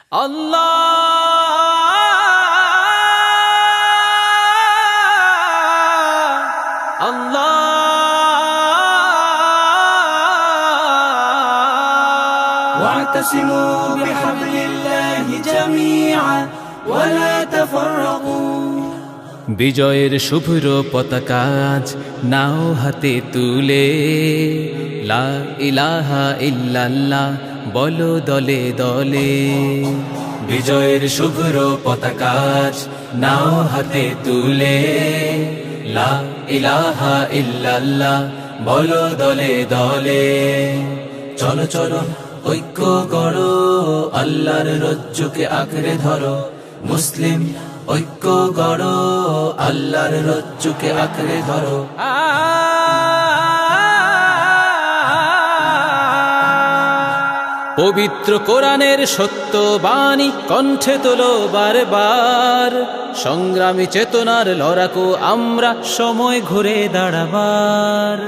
واعتصموا بحبل الله جميعا ولا تفرقوا বিজয়ের শুভ্র পতাকা আজ নাও হাতে তুলে লা ইলাহা ইল্লাল্লাহ বলো দলে দলে। বিজয়ের শুভ্র পতাকা আজ নাও হাতে তুলে লা ইলাহা ইল্লাল্লাহ বলো দলে দলে। চলো চলো ঐক্য করো, আল্লাহর রজ্জুকে আঁকড়ে ধরো। মুসলিম ঐক্য গড়ো, আল্লাহর রজ্জুকে আঁকড়ে ধরো। পবিত্র কোরআনের সত্য বাণী কণ্ঠে তোলো বারবার। সংগ্রামী চেতনার লড়াকু আমরা, সময় ঘুরে দাঁড়াবার।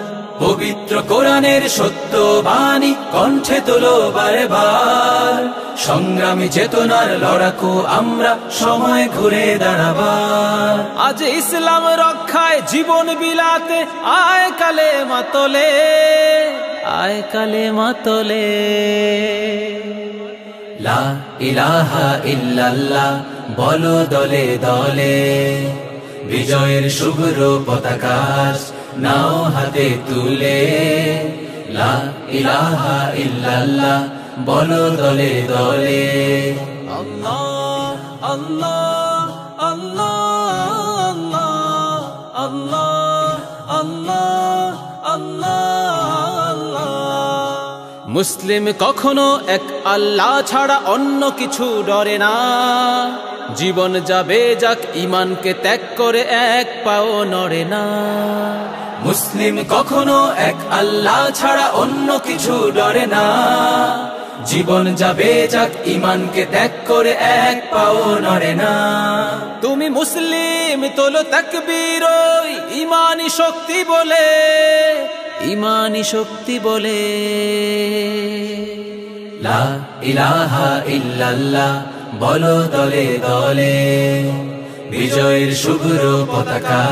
পবিত্র কোরআনের সত্য বাণী কণ্ঠে তোলো বারবার। সংগ্রামী চেতনার লড়াকু আমরা, সময় ঘুরে দাঁড়াবার। আজ ইসলাম রক্ষায় জীবন বিলাতে আয় কালেমা তোলে, আয় কালেমা তোলে। লা ইলাহা ইল্লাল্লাহ বলো দলে দলে। বিজয়ের শুভ্র পতাকা নাও হাতে তুলে লা ইলাহা ইল্লাল্লাহ বলো দলে দলে। আল্লাহ আল্লাহ আল্লাহ আল্লাহ আল্লাহ আল্লাহ। মুসলিম কখনো এক আল্লাহ ছাড়া অন্য কিছু ডরে না। জীবন যাবে যাক ঈমানকে ত্যাগ করে এক পাও নড়ে না। মুসলিম কখনো এক আল্লাহ ছাড়া অন্য কিছু ডরে না। জীবন যাবে যাক ঈমানকে ত্যাগ করে এক পাও নড়ে না। তুমি মুসলিম তোলো তাকবীর ওই ঈমানি শক্তি বলে, ঈমানি শক্তি বলে। লা ইলাহা ইল্লাল্লাহ বলো দলে দলে। বিজয়ের শুভ্র পতাকা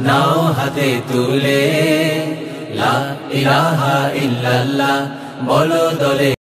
নাও হাতে তুলে লা ইলাহা ইল্লাল্লাহ বলো দলে।